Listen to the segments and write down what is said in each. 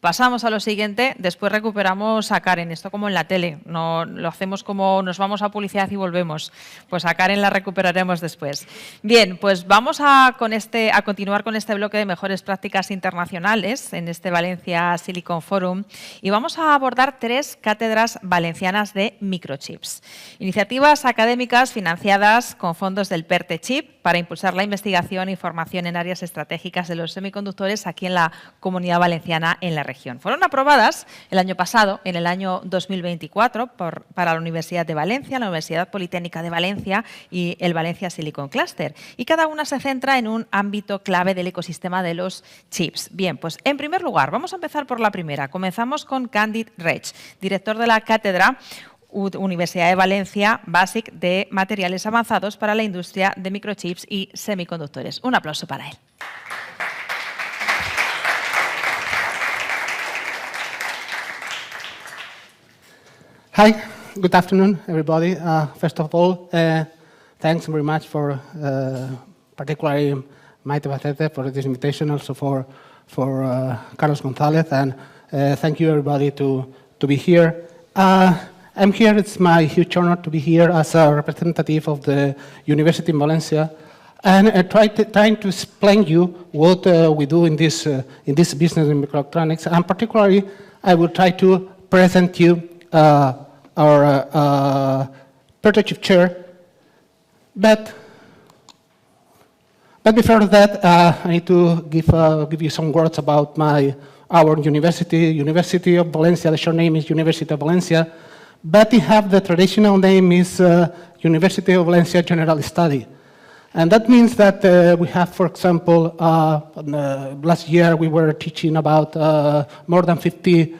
Pasamos a lo siguiente, después recuperamos a Karen. Esto como en la tele, no lo hacemos como nos vamos a publicidad y volvemos. Pues a Karen la recuperaremos después. Bien, pues vamos a continuar con este bloque de mejores prácticas internacionales en este Valencia Silicon Forum y vamos a abordar 3 cátedras valencianas de microchips. Iniciativas académicas financiadas con fondos del PERTE Chip para impulsar la investigación e formación en áreas estratégicas de los semiconductores aquí en la Comunidad Valenciana en la región. Fueron aprobadas el año pasado, en el año 2024, para la Universidad de Valencia, la Universidad Politécnica de Valencia y el Valencia Silicon Cluster. Y cada una se centra en un ámbito clave del ecosistema de los chips. Bien, pues en primer lugar, vamos a empezar por la primera. Comenzamos con Càndid Reig, director de la cátedra Universidad de Valencia Basic de Materiales Avanzados para la Industria de Microchips y Semiconductores. Un aplauso para él. Hi, good afternoon, everybody. First of all, thanks very much for particularly Maite Bacete for this invitation, also for Carlos González, and thank you, everybody, to be here. I'm here, it's my huge honor to be here as a representative of the University of Valencia and trying to explain you what we do in this business in microelectronics. And particularly, I will try to present you our prototype chair. But before that, I need to give you some words about our University of Valencia. The short name is University of Valencia. But it have the traditional name is University of Valencia General Study. And that means that we have, for example, last year we were teaching about more than 50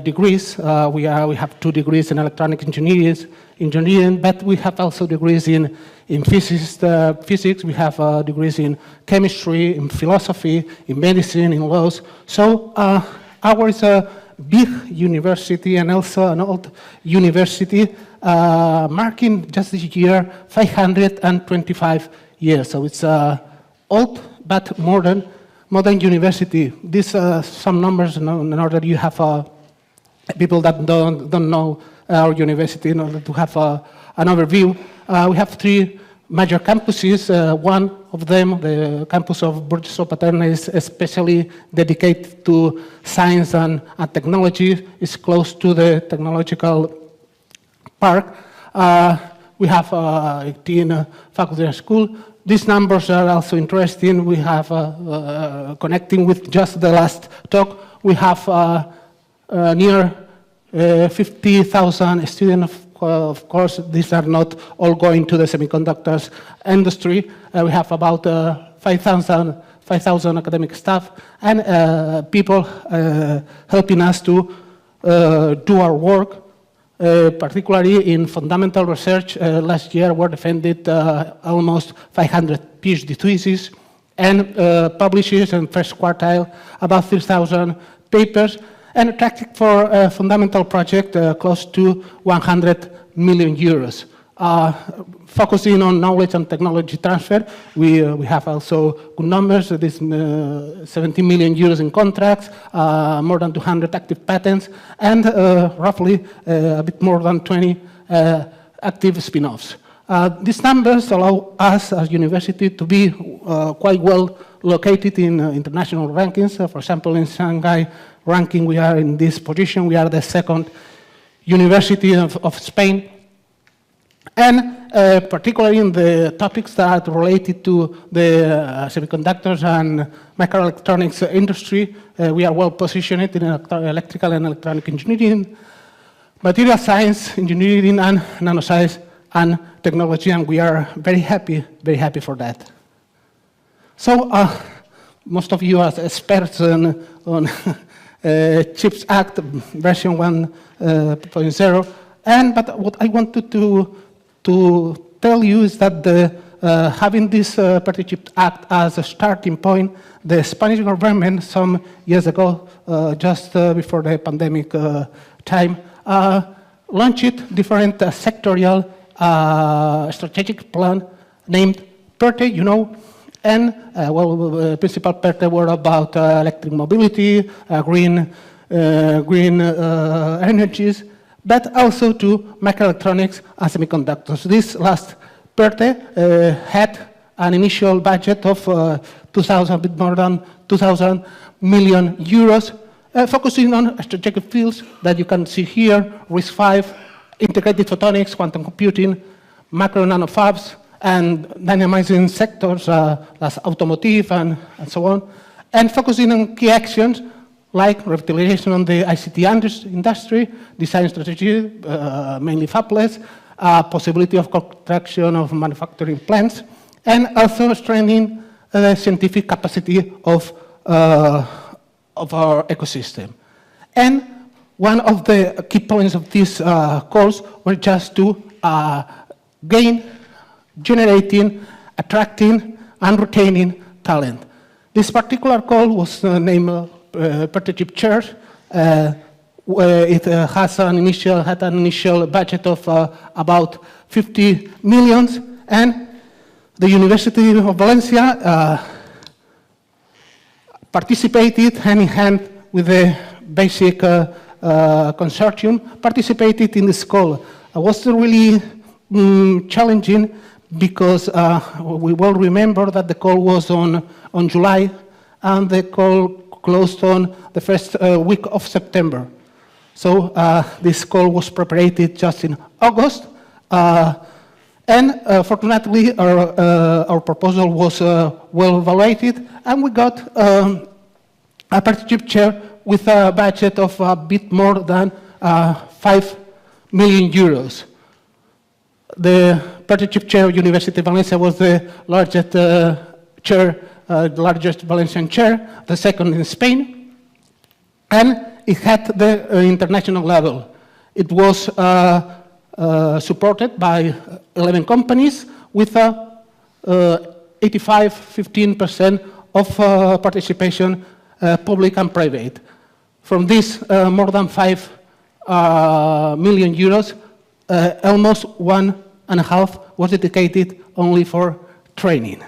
degrees. We have 2 degrees in electronic engineering, but we have also degrees in physics. We have degrees in chemistry, in philosophy, in medicine, in laws. So ours is a big university and also an old university, marking just this year 525 years. So it's old but modern university. These are some numbers in order you have people that don't know our university in order to have an overview. We have 3 major campuses. One of them, the campus of Burgos Paterna, is especially dedicated to science and technology. It's close to the technological park. We have 18 faculty and school. These numbers are also interesting. We have, connecting with just the last talk, we have near 50,000 students. Of course, these are not all going to the semiconductors industry. We have about 5,000 academic staff and people helping us to do our work, particularly in fundamental research. Last year, we defended almost 500 PhD theses and published in first quartile about 3,000 papers, and attracted for a fundamental project close to 100 million euros. Focusing on knowledge and technology transfer, we have also good numbers. This 70 million euros in contracts, more than 200 active patents, and roughly a bit more than 20 active spin-offs. These numbers allow us as university to be quite well located in international rankings. For example, in Shanghai ranking, we are in this position. We are the 2nd university of Spain. And particularly in the topics that are related to the semiconductors and microelectronics industry, we are well positioned in electrical and electronic engineering, material science, engineering, and nanoscience and technology, and we are very happy for that. So most of you are experts on CHIPS Act version 1.0, but what I wanted to tell you is that having this CHIPS Act as a starting point, the Spanish government some years ago, just before the pandemic time, launched different sectorial strategic plan named PERTE, you know, And, principal PERTE were about electric mobility, green energies, but also to microelectronics and semiconductors. This last PERTE had an initial budget of a bit more than 2,000 million euros, focusing on strategic fields that you can see here: RISC-V, integrated photonics, quantum computing, macro nanofabs, and dynamizing sectors as automotive and so on, and focusing on key actions like revitalization on the ICT industry, design strategy, mainly fabless, possibility of construction of manufacturing plants, and also strengthening the scientific capacity of our ecosystem. And one of the key points of this course were just to gain, generating, attracting, and retaining talent. This particular call was named Partnership Chair. It had an initial budget of about 50 million, and the University of Valencia participated hand in hand with the basic consortium, participated in this call. It was really challenging because we well remember that the call was on July, and the call closed on the first week of September. So this call was prepared just in August, and fortunately our proposal was well evaluated, and we got a partnership chair with a budget of a bit more than 5 million euros. The partnership chair of University of Valencia was the largest chair, the largest Valencian chair, the second in Spain, and it had the international level. It was supported by 11 companies with 85-15% of participation, public and private. From this more than 5 million euros, almost 1.5 was dedicated only for training.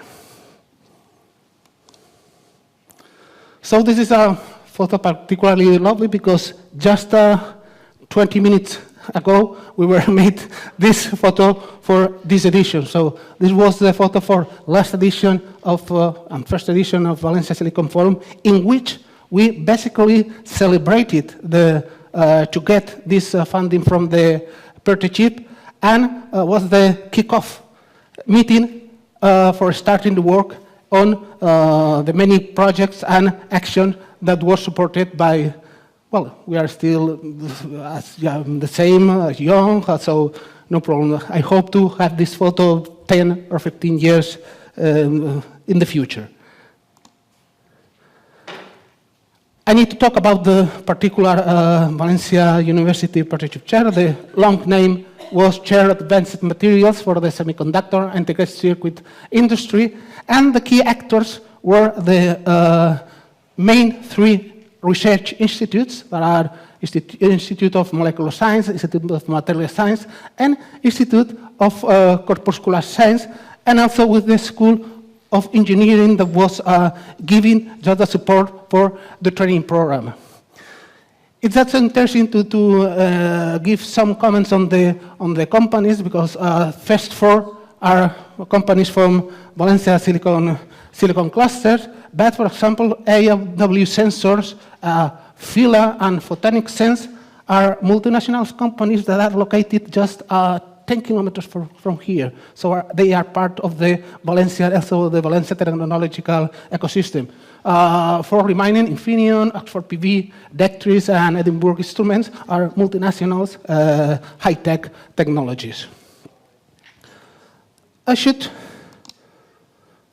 So this is a photo particularly lovely because just 20 minutes ago we were made this photo for this edition. So this was the photo for last edition of and first edition of Valencia Silicon Forum, in which we basically celebrated to get this funding from the partnership, and was the kickoff meeting for starting the work on the many projects and actions that were supported by, well, we are still the same, young, so no problem. I hope to have this photo 10 or 15 years in the future. I need to talk about the particular Valencia University Partnership Chair. The long name was Chair of Advanced Materials for the Semiconductor and Integrated Circuit Industry, and the key actors were the main 3 research institutes that are Institute of Molecular Science, Institute of Material Science, and Institute of Corpuscular Science, and also with the School of Engineering that was giving just the support for the training program. It's also interesting to give some comments on the companies, because first 4 are companies from Valencia Silicon clusters, but for example, AW Sensors, Fila, and Photonic Sense are multinational companies that are located just 10 kilometers from here. So they are part of the Valencia, also the Valencia technological ecosystem. For remaining, Infineon, Oxford PV, Dectris, and Edinburgh Instruments are multinationals, high-tech technologies. I should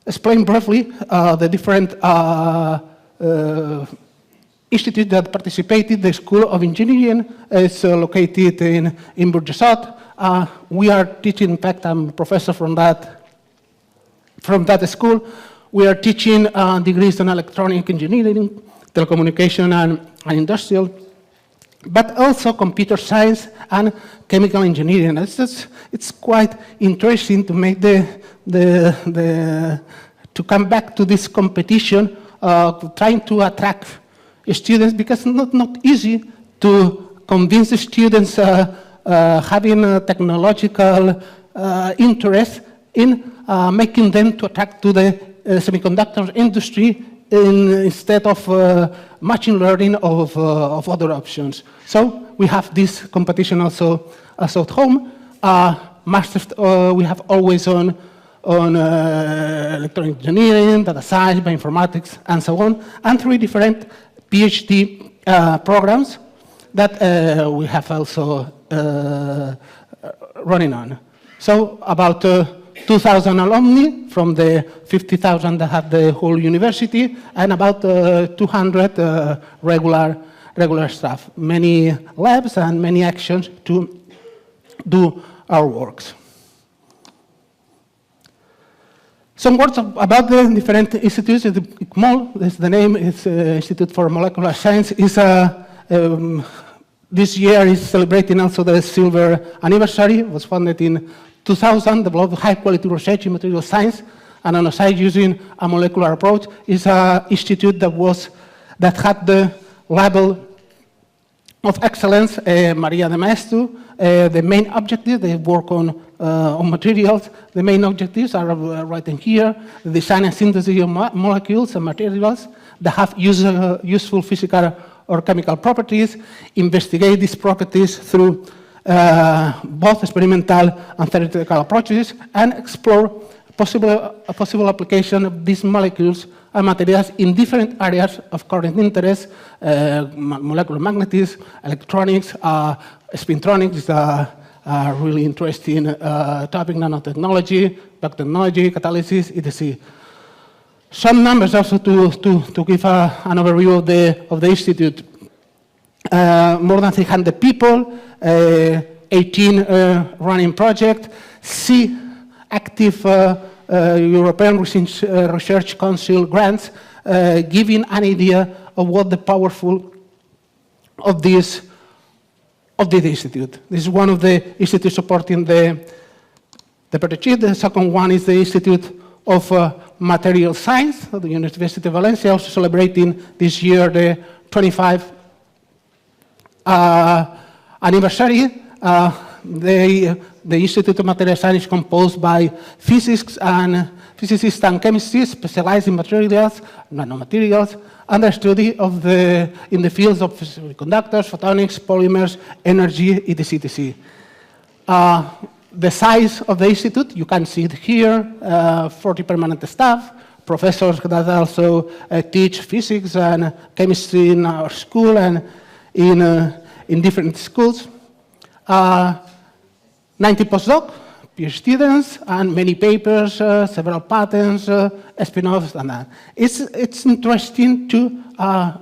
explain briefly the different institutes that participated. The School of Engineering is located in Burjassot. We are teaching, in fact, I'm a professor from that school. We are teaching degrees in electronic engineering, telecommunication, and industrial, but also computer science and chemical engineering. It's quite interesting to make the to come back to this competition, trying to attract students, because it's not easy to convince the students having a technological interest in making them to attract to the semiconductor industry instead of machine learning of other options. So we have this competition also at home. Masters we have always on electronic engineering, data science, bioinformatics, and so on, and 3 different PhD programs that we have also running on. So about 2,000 alumni from the 50,000 that have the whole university, and about 200 regular staff. Many labs and many actions to do our works. Some words about the different institutes. The ICMOL, the name is Institute for Molecular Science, is this year is celebrating also the silver anniversary. It was founded in 2000, developed high-quality research in material science, and on a side using a molecular approach. Is an institute that had the label of excellence, Maria de Maestro. The main objectives, they work on materials. The main objectives are written here: the design and synthesis of molecules and materials that have useful physical or chemical properties, investigate these properties through both experimental and theoretical approaches, and explore a possible application of these molecules and materials in different areas of current interest: molecular magnetism, electronics, spintronics, really interesting topic, nanotechnology, biotechnology, catalysis, etc. Some numbers also to give an overview of the institute. More than 300 people, 18 running projects, 6 active European Research Council grants, giving an idea of what the powerful of this institute. This is one of the institutes supporting the partnership. The second one is the Institute of Material Science of the University of Valencia, also celebrating this year the 25th anniversary. The Institute of Material Science is composed by physicists and chemists specialized in materials, nanomaterials, and the study in the fields of semiconductors, photonics, polymers, energy, etc. The size of the institute, you can see it here, 40 permanent staff, professors that also teach physics and chemistry in our school and in different schools. 90 postdoc, PhD students, and many papers, several patents, spin-offs, and that. It's interesting to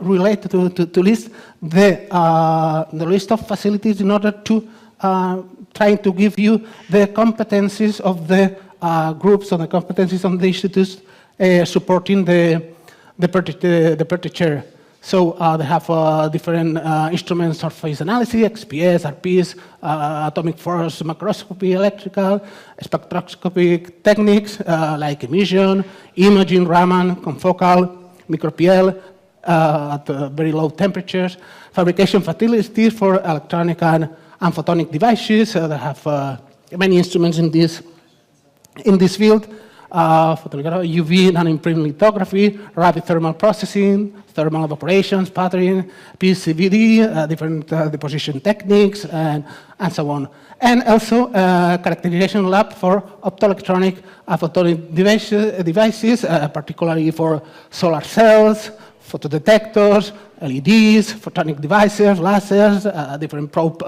relate to list the list of facilities in order to trying to give you the competencies of the groups or the competencies of the institutes supporting the PERTE chair. So they have different instruments of phase analysis, XPS, RPs, atomic force macroscopy, electrical, spectroscopic techniques like emission, imaging, Raman, confocal, microPL at very low temperatures, fabrication facilities for electronic and photonic devices. They have many instruments in this field. UV non-imprint lithography, rapid thermal processing, thermal evaporation, sputtering, PCVD, different deposition techniques, and so on. And also characterization lab for optoelectronic photonic devices, particularly for solar cells, photodetectors, LEDs, photonic devices, lasers, different probe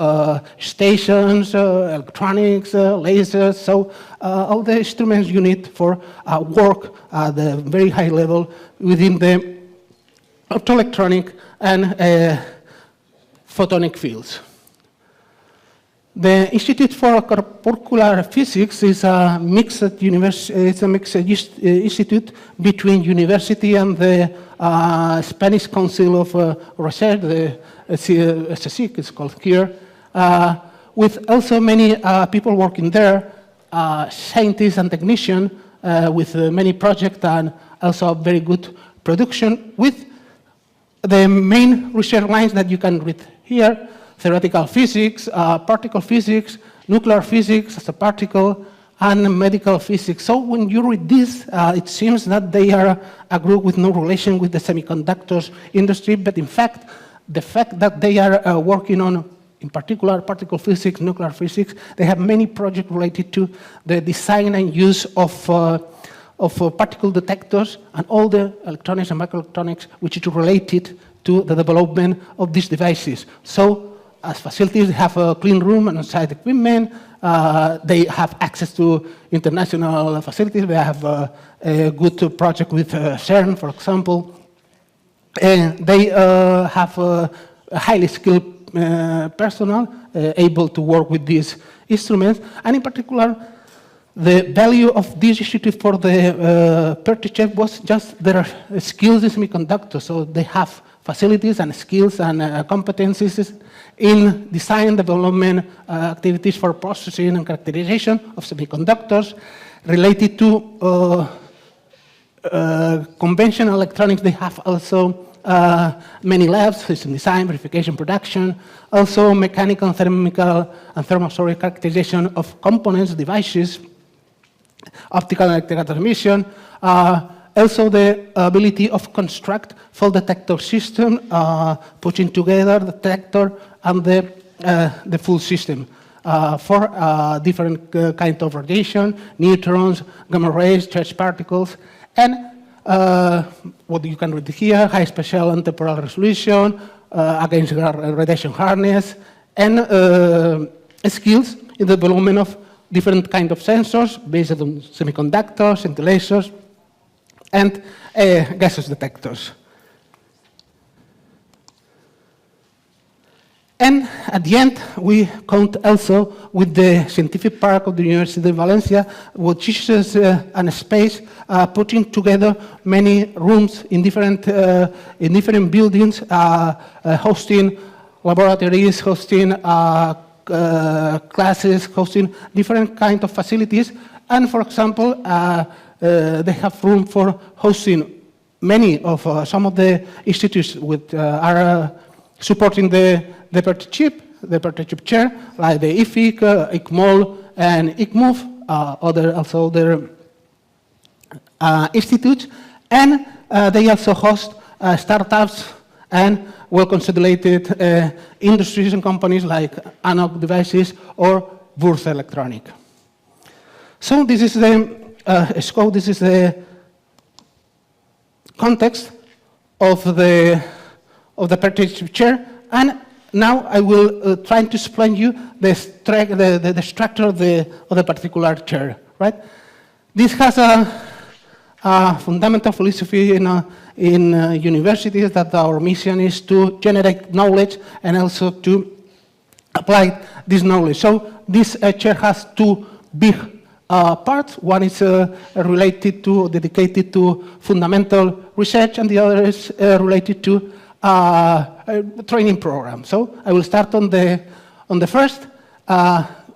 stations, electronics, lasers. So all the instruments you need for work at the very high level within the optoelectronic and photonic fields. The Institute for Corpuscular Physics is a mixed institute between university and the Spanish Council of Research, the SSIC is called here, with also many people working there, scientists and technicians with many projects and also very good production with the main research lines that you can read here: theoretical physics, particle physics, nuclear physics as a particle, and medical physics. So when you read this, it seems that they are a group with no relation with the semiconductors industry, but in fact, the fact that they are working on, in particular, particle physics, nuclear physics, they have many projects related to the design and use of particle detectors and all the electronics and microelectronics which is related to the development of these devices. So as facilities, they have a clean room and on-site equipment. They have access to international facilities. They have a good project with CERN, for example. And they have a highly skilled personnel able to work with these instruments. And in particular, the value of this institute for the purchase was just their skills in semiconductors. So they have facilities and skills and competencies in design development activities for processing and characterization of semiconductors related to conventional electronics. They have also many labs, system design, verification, production, also mechanical, thermal, and thermal characterization of components, devices, optical and electrical transmission, also the ability of construct full detector system, putting together the detector and the full system for different kind of radiation, neutrons, gamma rays, charged particles, and what you can read here, high spatial and temporal resolution, against radiation harness, and skills in the development of different kind of sensors based on semiconductors, scintillators, and gaseous detectors. And at the end, we count also with the scientific park of the University of Valencia, which is a space putting together many rooms in different buildings, hosting laboratories, hosting classes, hosting different kinds of facilities. And for example, they have room for hosting many of some of the institutes which are supporting the partnership chair, like the IFIC, ICMOL, and ICMOV, other institutes. And they also host startups and well-consolidated industries and companies like Analog Devices or Burst Electronic. So this is the scope, this is the context of the partnership chair. And now I will try to explain you the structure of the particular chair, right? This has a fundamental philosophy in universities that our mission is to generate knowledge and also to apply this knowledge. So this chair has two big parts. One is dedicated to fundamental research, and the other is related to training program. So I will start on the first.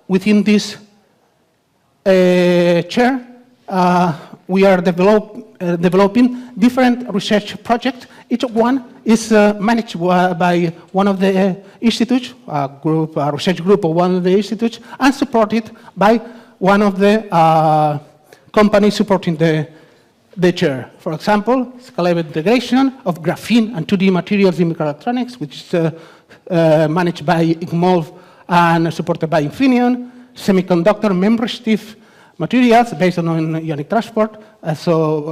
Within this chair, we are developing different research projects. Each one is managed by one of the institutes, a research group of one of the institutes, and supported by one of the companies supporting the chair. For example, scalable integration of graphene and 2D materials in microelectronics, which is managed by ICMOL and supported by Infineon. Semiconductor member-stiff materials based on ionic transport, so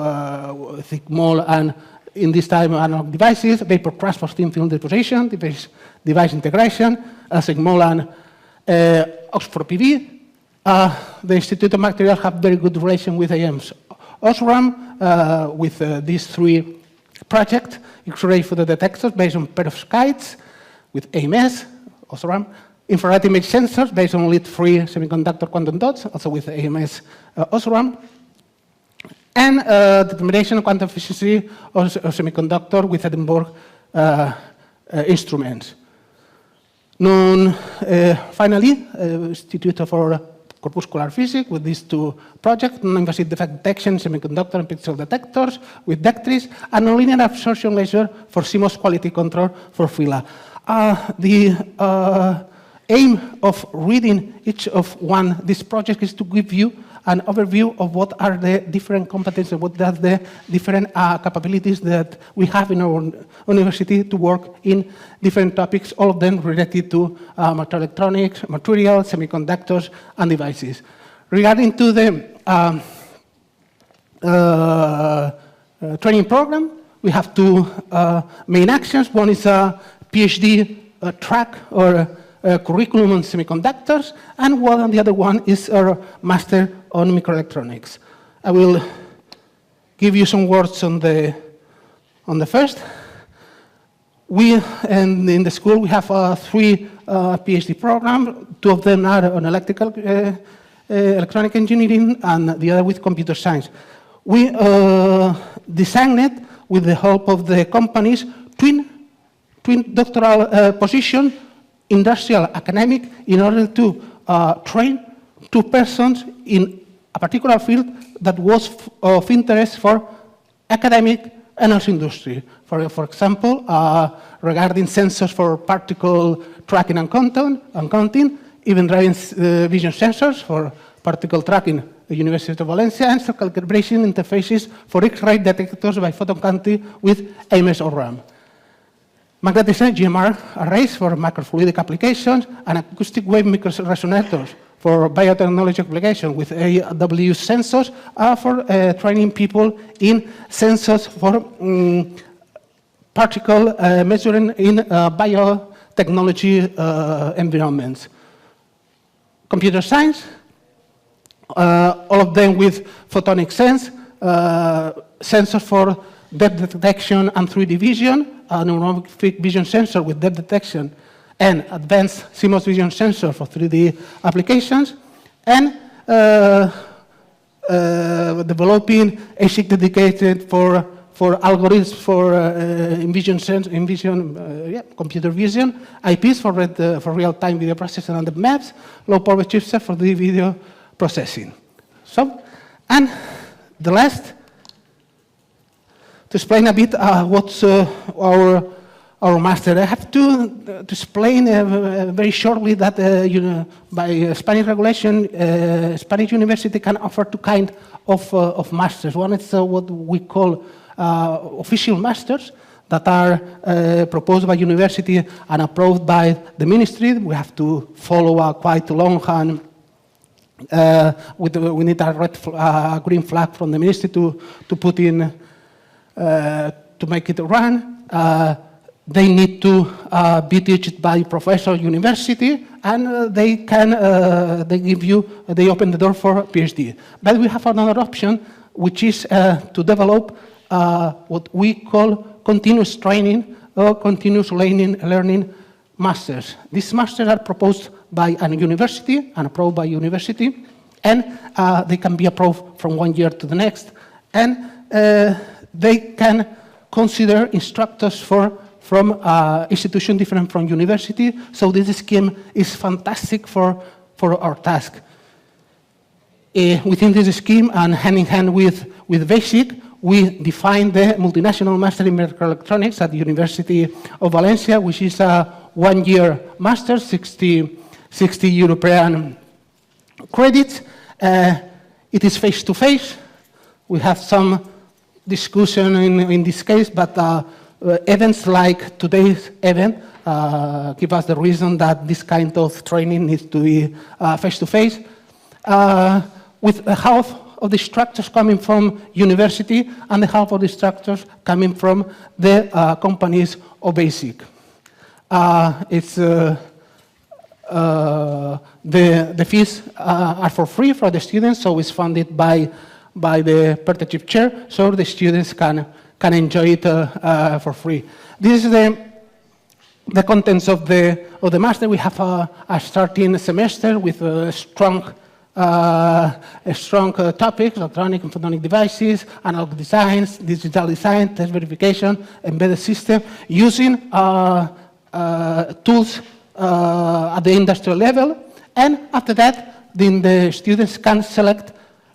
ICMOL and in this time Analog Devices, vapor transport thin film deposition, device integration, ICMOL and Oxford PV. The Institute of Materials have very good relation with IM's OSRAM with these three projects. X-ray for the detectors based on perovskites with AMS, OSRAM. Infrared image sensors based on lead-free semiconductor quantum dots, also with AMS OSRAM. And determination of quantum efficiency of semiconductor with Edinburgh instruments. Finally, Institute for corpuscular physics with these two projects, non-invasive defect detection, semiconductor and pixel detectors with DECTRIS, and nonlinear absorption laser for CMOS quality control for FILA. The aim of reading each of this project is to give you an overview of what are the different competencies, what are the different capabilities that we have in our university to work in different topics, all of them related to microelectronics, materials, semiconductors, and devices. Regarding to the training program, we have two main actions. One is a PhD track or curriculum on semiconductors, and the other one is our master on microelectronics. I will give you some words on the first. We in the school we have three PhD programs. Two of them are on electronic engineering, and the other with computer science. We designed it with the help of the companies twin doctoral position, industrial, academic, in order to train two persons in a particular field that was of interest for academic and also industry. For example, regarding sensors for particle tracking and counting, even driving vision sensors for particle tracking at the University of Valencia, and circuit calibration interfaces for X-ray detectors by photon counting with AMS or RAM. Magnetic GMR arrays for microfluidic applications, and acoustic wave microresonators for biotechnology applications with AW sensors for training people in sensors for particle measuring in biotechnology environments. Computer science, all of them with photonic sense, sensors for depth detection and 3D vision, neuromorphic vision sensor with depth detection, and advanced CMOS vision sensor for 3D applications, and developing ASIC dedicated for algorithms for computer vision, IPs for real-time video processing and the maps, low-power chipset for the video processing. So, and the last, to explain a bit what's our master. I have to explain very shortly that by Spanish regulation, Spanish university can offer two kinds of masters. One is what we call official masters that are proposed by university and approved by the ministry. We have to follow a quite long and we need a green flag from the ministry to put in to make it run. They need to be taught by professor university, and they can they open the door for PhD. But we have another option, which is to develop what we call continuous training or continuous learning masters. These masters are proposed by a university and approved by university, and they can be approved from 1 year to the next, and they can consider instructors from institution different from university. So this scheme is fantastic for our task. Within this scheme and hand in hand with BASIC, we define the multinational master in microelectronics at the University of Valencia, which is a 1 year master, 60 European credits. It is face-to-face. We have some discussion in this case, but events like today's event give us the reason that this kind of training needs to be face-to-face. With half of the instructors coming from university and the half of the instructors coming from the companies of BASIC. The fees are for free for the students, so it's funded by the Partnership Chair, so the students can enjoy it for free. This is the contents of the master. We have a starting semester with strong topics: electronic and photonic devices, analog designs, digital design, test verification, embedded system, using tools at the industrial level. And after that, then the students can select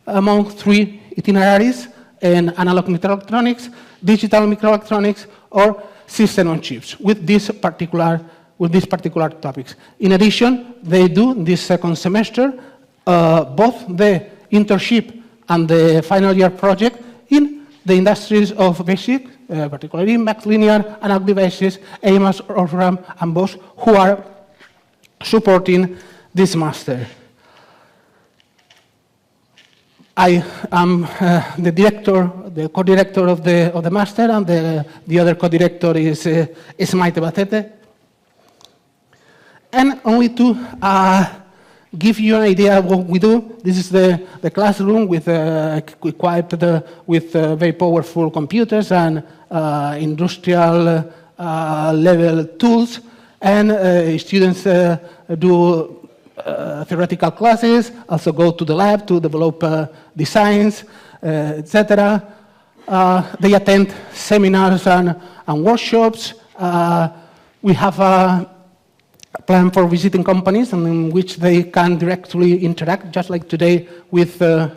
among 3 itineraries in analog microelectronics, digital microelectronics, or system on chips with these particular topics. In addition, they do this second semester both the internship and the final year project in the industries of basic, particularly max linear, analog devices, AMS, RAM, and BOS, who are supporting this master. I am the director, the co-director of the master, and the other co-director is Maite Bacete. And only to give you an idea of what we do, this is the classroom with equipped with very powerful computers and industrial level tools, and students do theoretical classes, also go to the lab to develop designs, etc. They attend seminars and workshops. We have a plan for visiting companies in which they can directly interact, just like today, with the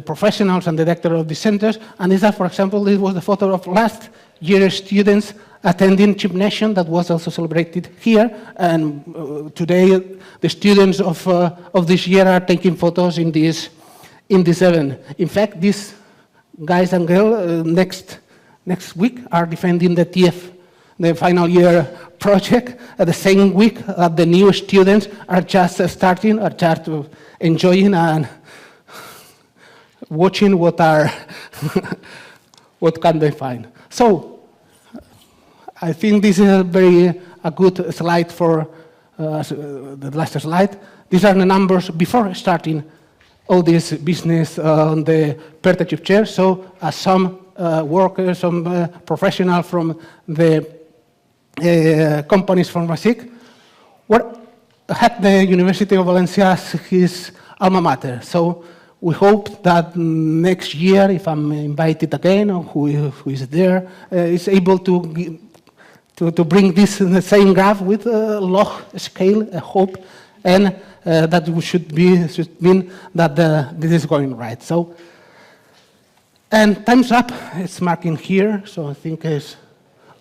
professionals and the director of the centers. And this, for example, this was the photo of last year students attending Chip Nation that was also celebrated here. And today, the students of this year are taking photos in this event. In fact, these guys and girls next week are defending the TF, the final year project, at the same week that the new students are just starting, are just enjoying and watching what can they find. So I think this is a good slide for the last slide. These are the numbers before starting all this business on the Pertechip chair. So some workers, some professionals from the companies from RASIC had the University of Valencia as his alma mater. So we hope that next year, if I'm invited again, or who is there, is able to bring this in the same graph with a log scale, I hope, and that should mean that this is going right. So, and time's up. It's marking here, so I think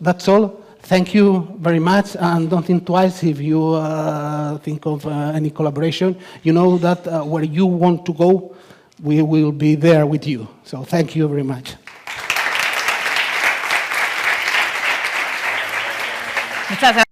that's all. Thank you very much, and don't think twice if you think of any collaboration. You know that where you want to go, we will be there with you. So thank you very much. Muchas gracias.